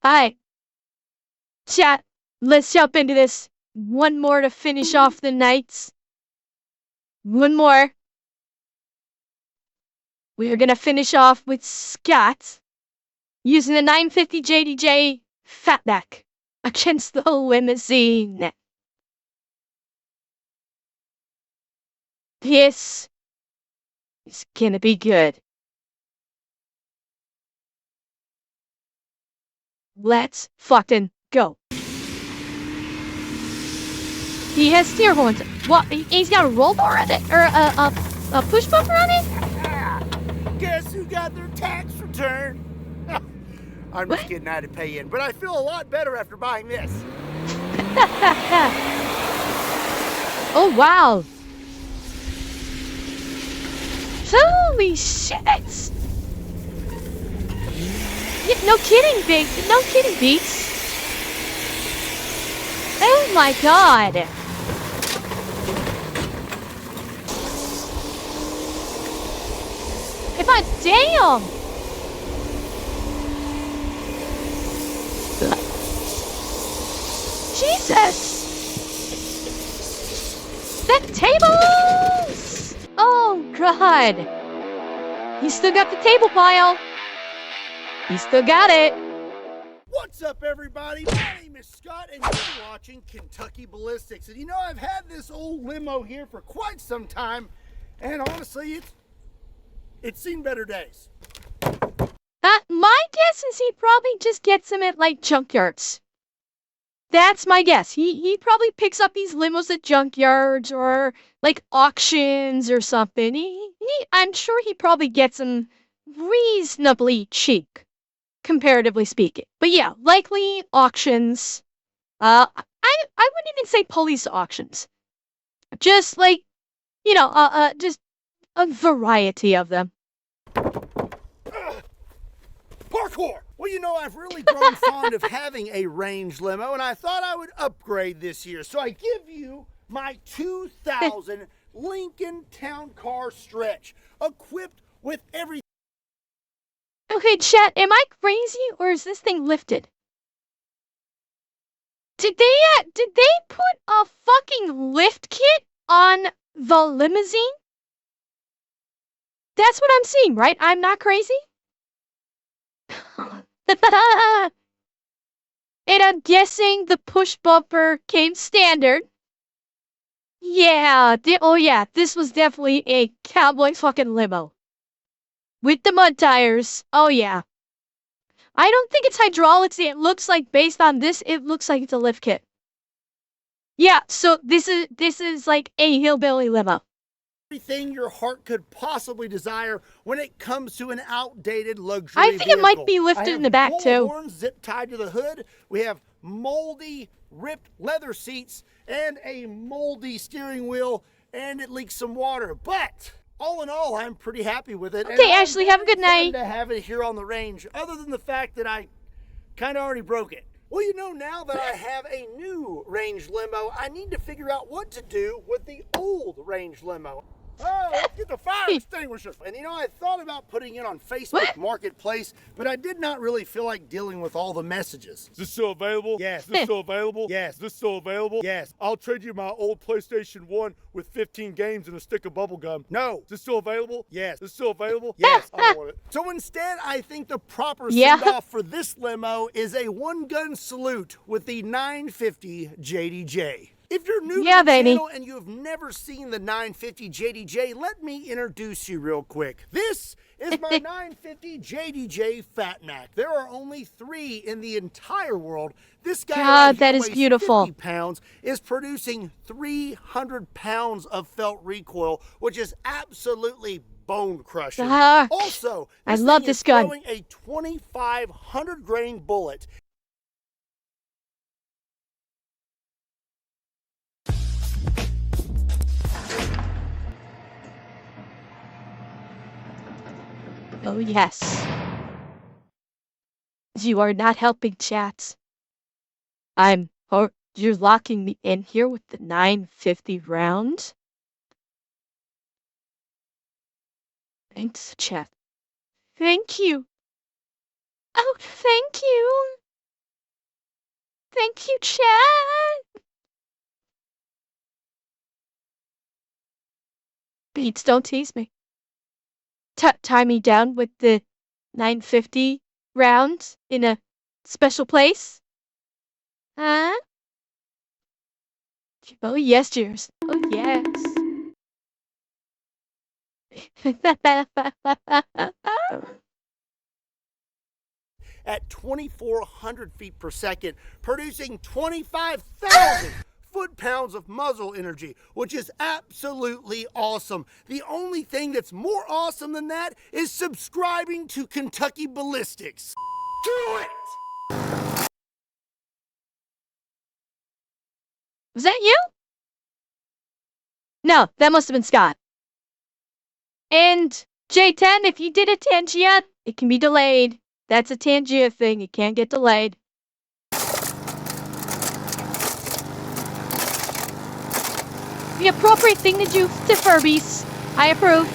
Alright, chat, let's jump into this. One more to finish off the nights. One more. We're gonna finish off with Scott using the 950 JDJ Fat Mac against the limousine. This is gonna be good. Let's fucking go. He has steer horns. What? He's got a roll bar on it? Or a push bumper on it? Guess who got their tax return? I'm just kidding, I had to pay in, but I feel a lot better after buying this. Oh, wow. Holy shit. Yeah, no kidding, Big. No kidding, Beats. Oh my god. God damn. Jesus. That tables. Oh god. He still got the table pile. He still got it. What's up, everybody? My name is Scott, and you're watching Kentucky Ballistics. And you know, I've had this old limo here for quite some time, and honestly, it's seen better days. My guess is he probably just gets them at, like, junkyards. That's my guess. He probably picks up these limos at junkyards or, like, auctions or something. I'm sure he probably gets them reasonably cheap, comparatively speaking. But yeah, likely auctions. I wouldn't even say police auctions. Just like, you know, just a variety of them. Parkour! Well, you know, I've really grown fond of having a range limo, and I thought I would upgrade this year. So I give you my 2000 Lincoln Town Car Stretch, equipped with everything. Okay, chat, am I crazy or is this thing lifted? Did they put a fucking lift kit on the limousine? That's what I'm seeing, right? I'm not crazy? And I'm guessing the push bumper came standard. Yeah, oh yeah, this was definitely a cowboy fucking limo. With the mud tires. Oh yeah. I don't think it's hydraulics. It looks like, based on this, it looks like it's a lift kit. Yeah, so this is like a hillbilly limo. Everything your heart could possibly desire when it comes to an outdated luxury I think vehicle. it might be lifted in the back too. Horns zip tied to the hood. We have moldy, ripped leather seats and a moldy steering wheel, and it leaks some water. But all in all, I'm pretty happy with it. Okay, Ashley, have a good night. To have it here on the range, other than the fact that I kind of already broke it. Well, you know, now that I have a new range limo, I need to figure out what to do with the old range limo. Oh, let's get the fire extinguisher. And you know, I thought about putting it on Facebook Marketplace, but I did not really feel like dealing with all the messages. Is this still available? Yes. Is this still available? Yes. Is this still available? Yes. I'll trade you my old PlayStation 1 with 15 games and a stick of bubble gum. No. Is this still available? Yes. Is this still available? Yes. I don't want it. So instead, I think the proper Yeah. send-off for this limo is a one-gun salute with the 950 JDJ. If you're new to the channel and you have never seen the 950 JDJ, let me introduce you real quick. This is my 950 JDJ Fat Mac. There are only 3 in the entire world. This guy, God, that is beautiful. 50 pounds, is producing 300 pounds of felt recoil, which is absolutely bone crushing. Also, I love this gun. Throwing a 2,500 grain bullet. Oh yes. You are not helping, chat. You're locking me in here with the 950 round? Thanks, chat. Thank you. Oh, thank you. Thank you, Chad. Beats, don't tease me. Tie me down with the 950 rounds in a special place. Huh? Oh, yes, dears. Oh, yes. At 2,400 feet per second, producing 25,000 foot-pounds of muzzle energy, which is absolutely awesome. The only thing that's more awesome than that is subscribing to Kentucky Ballistics. Do it! Was that you? No, that must have been Scott. And J10, if you did a Tangia, it can be delayed. That's a Tangia thing. It can't get delayed. The appropriate thing to do to Furbies. I approve.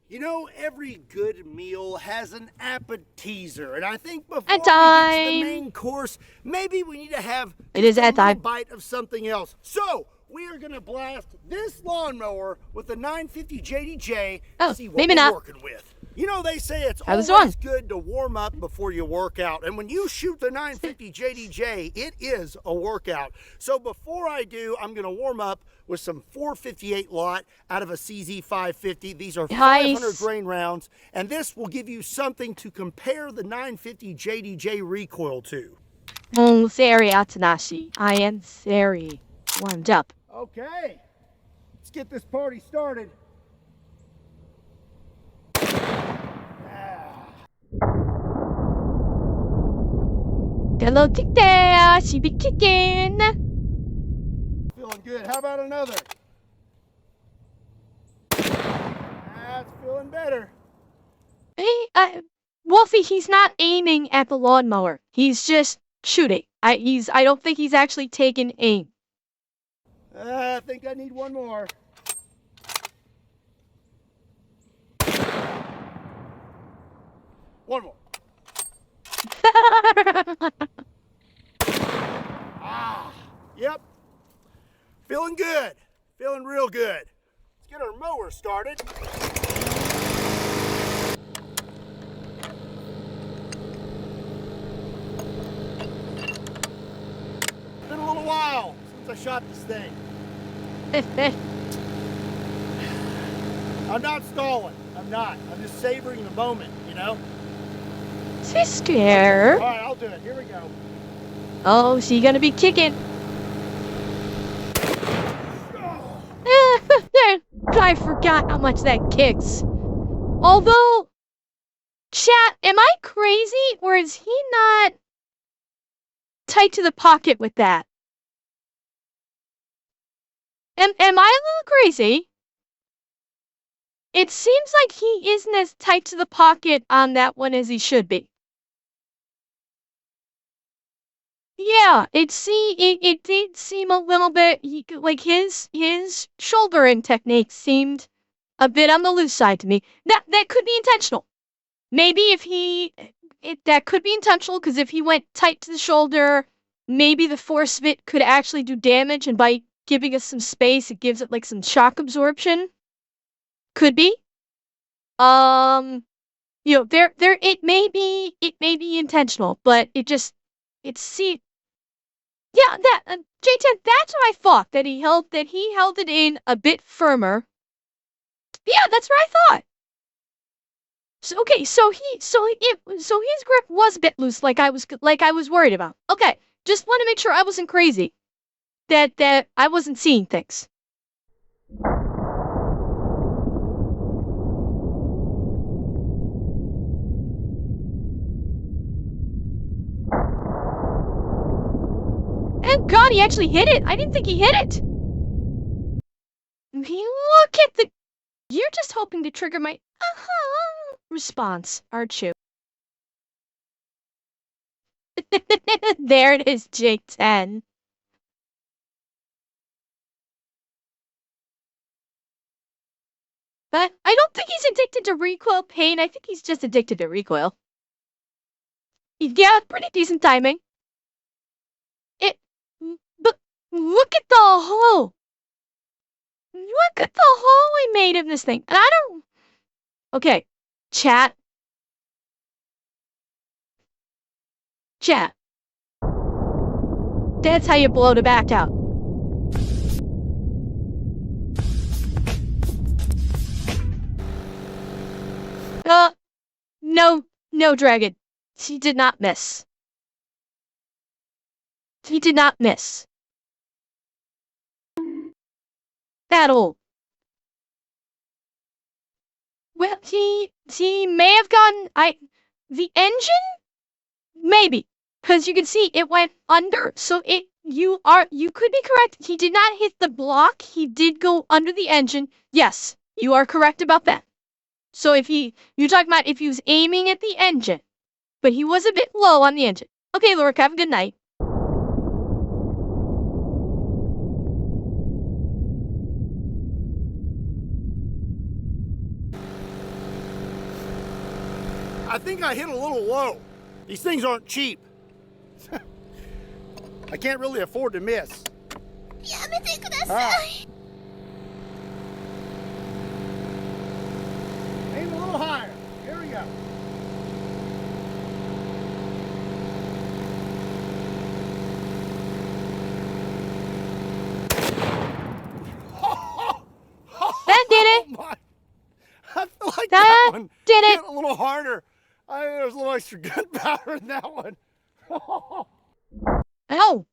You know, every good meal has an appetizer, and I think before At we get to the time. main course, maybe we need to have It is a at little time. bite of something else. So we are gonna blast this lawnmower with the 950 JDJ Oh, to see what maybe we're not. working with. You know, they say it's I was always wrong. good to warm up before you work out, and when you shoot the 950 JDJ, it is a workout. So before I do, I'm gonna warm up with some 458 lot out of a CZ 550. These are 500 Nice. grain rounds, and this will give you something to compare the 950 JDJ recoil to. Sari Atanashi. I am very warmed up. Okay, let's get this party started. Hello, kick there. She be kicking. Feeling good. How about another? That's feeling better. Hey, Wolfie, he's not aiming at the lawnmower. He's just shooting. I don't think he's actually taking aim. I think I need one more. One more. Yep. Feeling good. Feeling real good. Let's get our mower started. Been a little while since I shot this thing. I'm not stalling. I'm not. I'm just savoring the moment, you know? She's scared. All right, I'll do it. Here we go. Oh, she gonna be kicking. I forgot how much that kicks. Although, chat, am I crazy or is he not tight to the pocket with that? Am I a little crazy? It seems like he isn't as tight to the pocket on that one as he should be. Yeah, it did seem a little bit like his shouldering technique seemed a bit on the loose side to me. That could be intentional. Maybe that could be intentional because if he went tight to the shoulder, maybe the force of it could actually do damage, and by giving us some space, it gives it like some shock absorption. Could be. You know, there it may be intentional, but yeah, that J10, that's what I thought, that he held it in a bit firmer. Yeah, that's what I thought. So okay, so his grip was a bit loose, like I was worried about. Okay, just want to make sure I wasn't crazy, that I wasn't seeing things. And God, he actually hit it. I didn't think he hit it. Look at the. You're just hoping to trigger my response, aren't you? There it is, J10. But I don't think he's addicted to recoil pain. I think he's just addicted to recoil. Yeah, pretty decent timing. at the hole I made in this thing. And I don't... Okay, chat. Chat. That's how you blow the back out. No, dragon. He did not miss. He did not miss. That old. Well, he may have gotten, the engine? Maybe. Because you can see it went under. So you could be correct. He did not hit the block. He did go under the engine. Yes, you are correct about that. So you're talking about if he was aiming at the engine, but he was a bit low on the engine. Okay, Lork, have a good night. I think I hit a little low. These things aren't cheap. I can't really afford to miss. Aim a little higher. Here we go. That did it. Oh my. I feel like That one did it. hit a little harder. I think there's a little extra gunpowder in that one. Oh.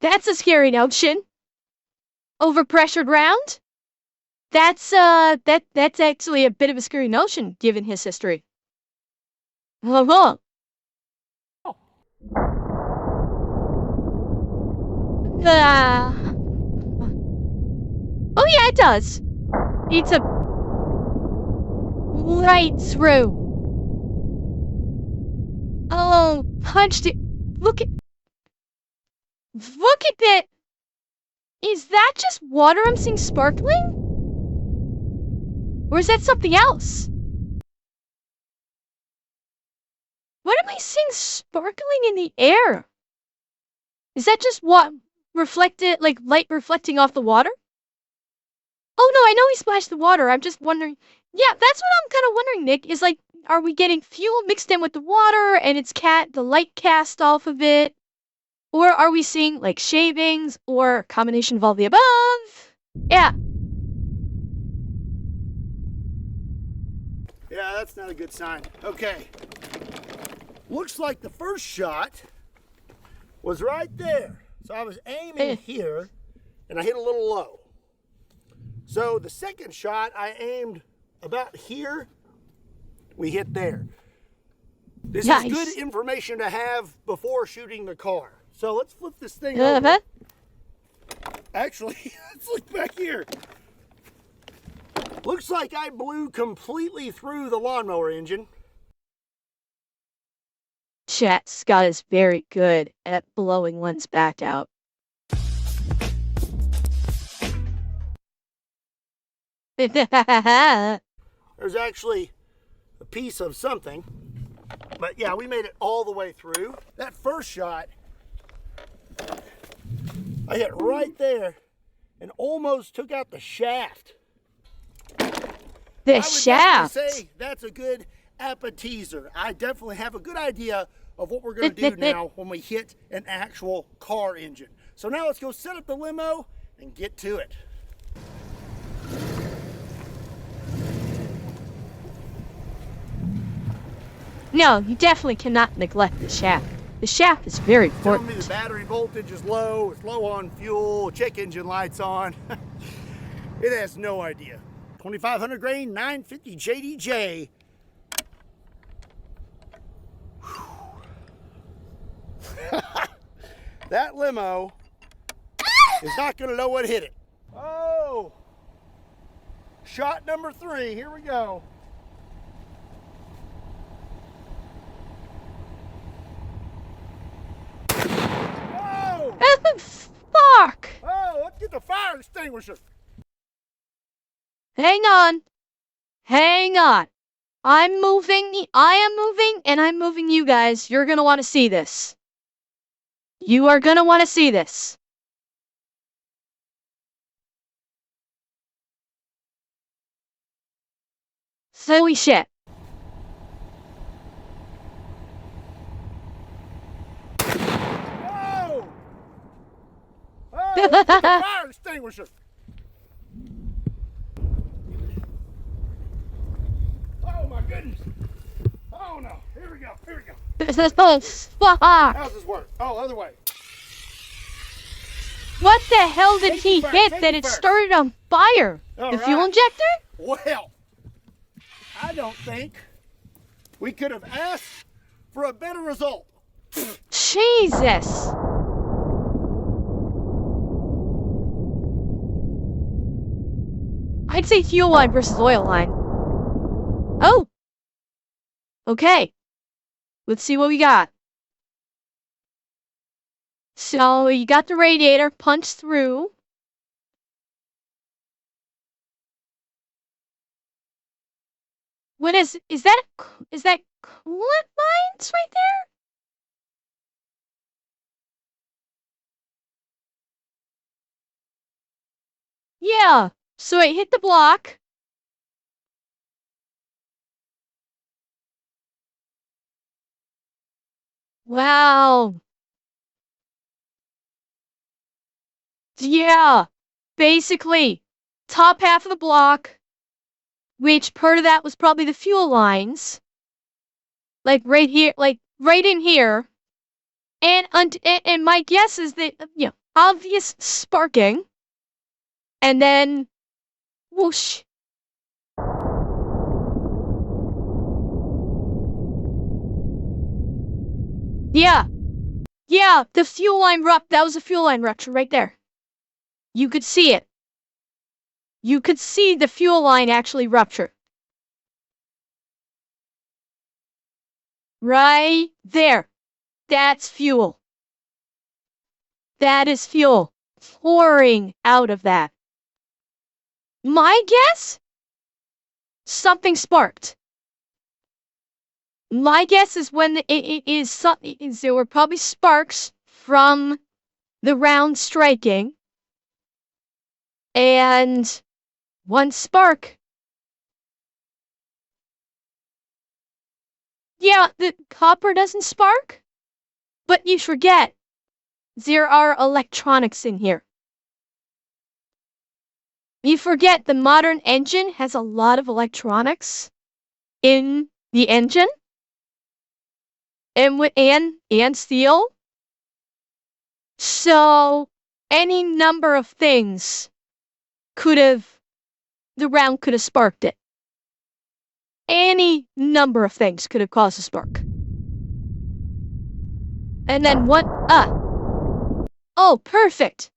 That's a scary notion. Overpressured round? That's actually a bit of a scary notion, given his history. Oh yeah, it does. It's a right through. Oh, punched it. Look at that. Is that just water I'm seeing sparkling? Or is that something else? What am I seeing sparkling in the air? Is that just what reflected, like light reflecting off the water? Oh no, I know he splashed the water. I'm just wondering. Yeah, that's what I'm kind of wondering, Nick, is like, are we getting fuel mixed in with the water and it's the light cast off of it? Or are we seeing like shavings or a combination of all the above? Yeah. Yeah, that's not a good sign. Okay. Looks like the first shot was right there. So I was aiming here and I hit a little low. So the second shot I aimed about here. We hit there. This is good information to have before shooting the car. So let's flip this thing over. Actually, let's look back here. Looks like I blew completely through the lawnmower engine. Chat, Scott is very good at blowing one's back out. There's actually a piece of something. But yeah, we made it all the way through. That first shot, I hit right there and almost took out the shaft. The shaft? I would say that's a good appetizer. I definitely have a good idea of what we're going to do now when we hit an actual car engine. So now let's go set up the limo and get to it. No, you definitely cannot neglect the shaft. The shaft is very important. Telling me the battery voltage is low, it's low on fuel, check engine lights on. It has no idea. 2500 grain, 950 JDJ. That limo is not going to know what hit it. Oh! Shot number 3, here we go. Fuck! Oh, let's get the fire extinguisher. Hang on. Hang on. I am moving, and I'm moving you guys. You're gonna want to see this. You are gonna want to see this. Holy shit. Oh! Oh, it's a fire extinguisher. Oh my goodness. Oh no. Here we go. Here we go. Fuck. How's this work? Oh, other way. What the hell did Safety he first, hit safety that it first. started on fire? All The fuel right. injector? Well, I don't think we could have asked for a better result. Jesus. I'd say fuel line versus oil line. Oh. Okay. Let's see what we got. So you got the radiator punched through. What is that coolant lines right there? Yeah. So it hit the block. Wow. Yeah. Basically, top half of the block, which part of that was probably the fuel lines. Like right here, like right in here. And my guess is that, obvious sparking. And then whoosh. Yeah. Yeah, the fuel line that was a fuel line rupture right there. You could see it. You could see the fuel line actually rupture. Right there. That's fuel. That is fuel pouring out of that. My guess? Something sparked. My guess is when there were probably sparks from the round striking. And one spark. Yeah, the copper doesn't spark. But you forget, there are electronics in here. You forget the modern engine has a lot of electronics in the engine. And steel. So any number of things the round could have sparked it. Any number of things could have caused a spark. And then what? Oh, perfect.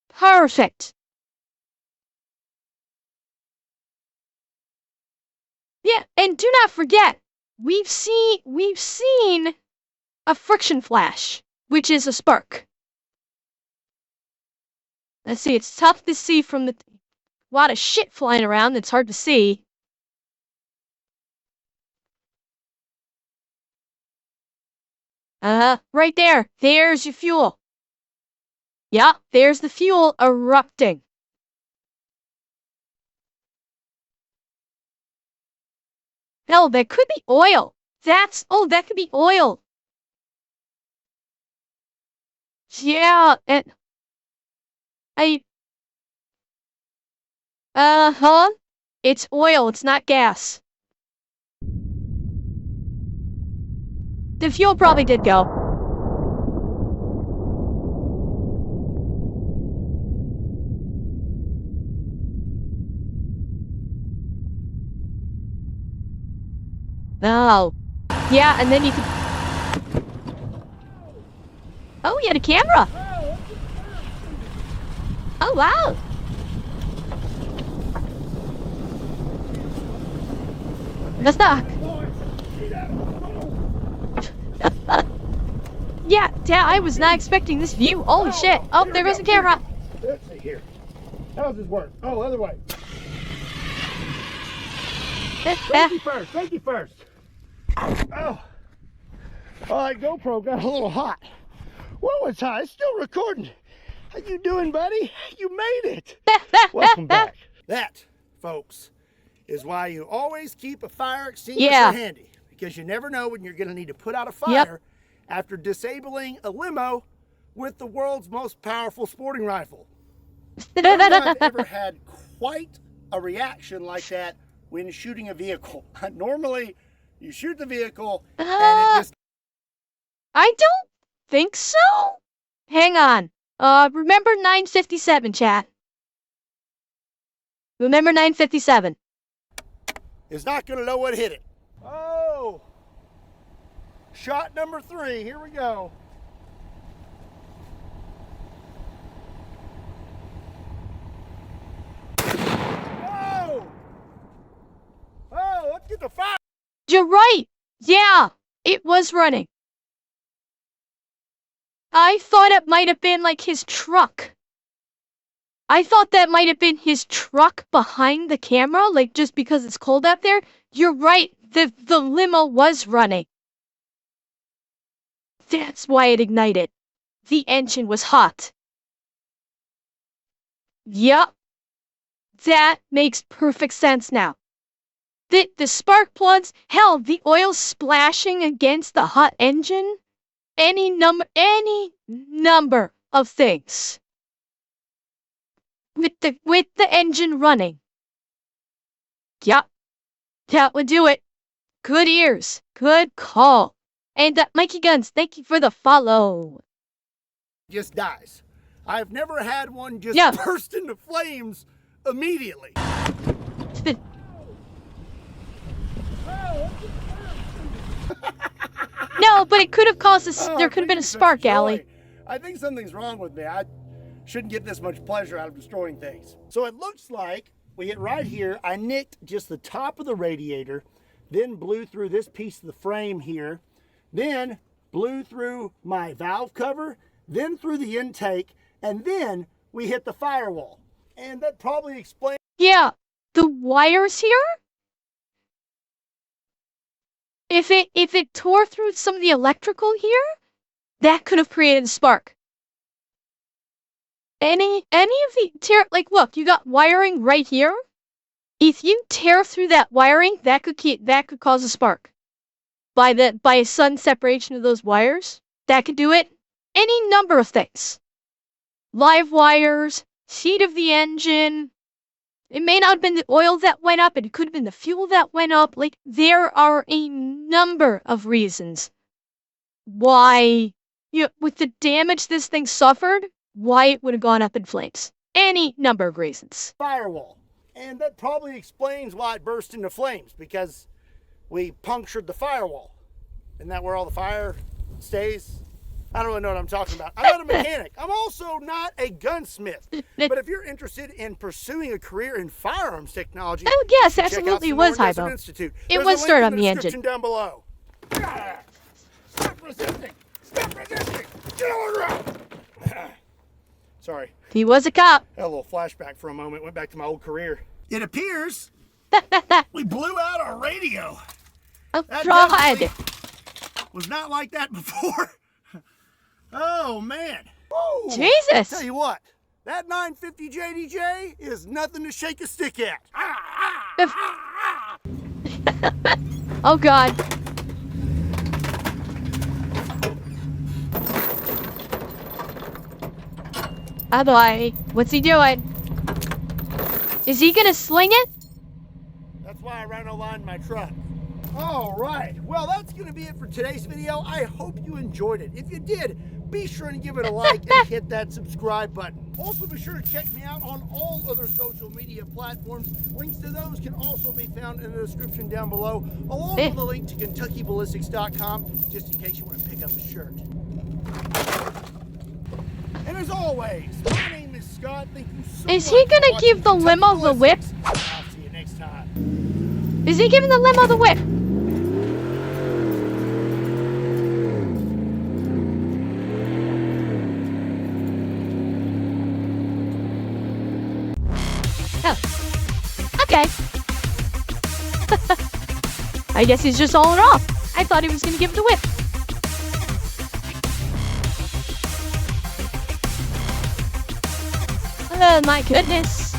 Perfect. Yeah, and do not forget, we've seen a friction flash, which is a spark. Let's see, it's tough to see from a lot of shit flying around that's hard to see. Right there. There's your fuel. Yeah, there's the fuel erupting. Hell, that could be oil. That could be oil. Yeah, and it's oil, it's not gas. The fuel probably did go. Oh. Yeah, and then you could... Oh, you had a camera! Oh, wow! That's not... Yeah, I was not expecting this view. Holy shit. Oh, there goes the camera. Let's see here. How's this work? Oh, other way. Safety first. Safety first. Oh. All right, GoPro got a little hot. Whoa, it's hot. It's still recording. How you doing, buddy? You made it. Welcome back. That, folks, is why you always keep a fire extinguisher handy, because you never know when you're going to need to put out a fire after disabling a limo with the world's most powerful sporting rifle. I don't know if I've ever had quite a reaction like that when shooting a vehicle. Normally, you shoot the vehicle and it just... I don't think so. Hang on. Remember 957, chat. Remember 957. Is not going to know what hit it. Oh! Shot number 3. Here we go. Oh! Oh, let's get the fire! You're right. Yeah, it was running. I thought it might have been like his truck. I thought that might have been his truck behind the camera, like just because it's cold out there. You're right, the limo was running. That's why it ignited. The engine was hot. Yup. That makes perfect sense now. The spark plugs, hell, the oil splashing against the hot engine, any number of things. With the engine running. Yup. That would do it. Good ears. Good call. And Mikey Guns, thank you for the follow. Just dies. I've never had one just burst into flames immediately. No, but it could have caused there could have been a spark, Allie. I think something's wrong with me. I shouldn't get this much pleasure out of destroying things. So it looks like we hit right here. I nicked just the top of the radiator, then blew through this piece of the frame here, then blew through my valve cover, then through the intake, and then we hit the firewall. And that probably explains... Yeah, the wires here? If it tore through some of the electrical here, that could have created a spark. Any of the like look, you got wiring right here. If you tear through that wiring, that could cause a spark. By sudden separation of those wires, that could do it. Any number of things. Live wires, seat of the engine. It may not have been the oil that went up, it could have been the fuel that went up. Like, there are a number of reasons why, with the damage this thing suffered, why it would have gone up in flames. Any number of reasons. Firewall. And that probably explains why it burst into flames, because we punctured the firewall. Isn't that where all the fire stays? I don't really know what I'm talking about. I'm not a mechanic. I'm also not a gunsmith. But if you're interested in pursuing a career in firearms technology, oh yes, absolutely it was Hypo. It was stirred on the engine. Down below. Stop resisting! Stop resisting! Get on the road! Sorry. He was a cop. Had a little flashback for a moment. Went back to my old career. It appears we blew out our radio. Oh God! Was not like that before. Oh, man. Whoa. Jesus. Tell you what, that 950 JDJ is nothing to shake a stick at. Oh, God. Oh, boy. What's he doing? Is he gonna sling it? That's why I ran a line in my truck. All right. Well, that's going to be it for today's video. I hope you enjoyed it. If you did, be sure to give it a like and hit that subscribe button. Also, be sure to check me out on all other social media platforms. Links to those can also be found in the description down below, along with a link to KentuckyBallistics.com, just in case you want to pick up a shirt. And as always, my name is Scott. Thank you so much. Is he going to give the limo the whip? I'll see you next time. Is he giving the limo the whip? Oh. Okay. I guess he's just all it off. I thought he was going to give it the whip. Oh my goodness.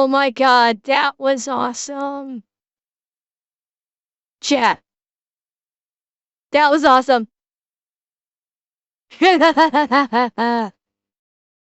Oh my god, that was awesome. Chat. That was awesome.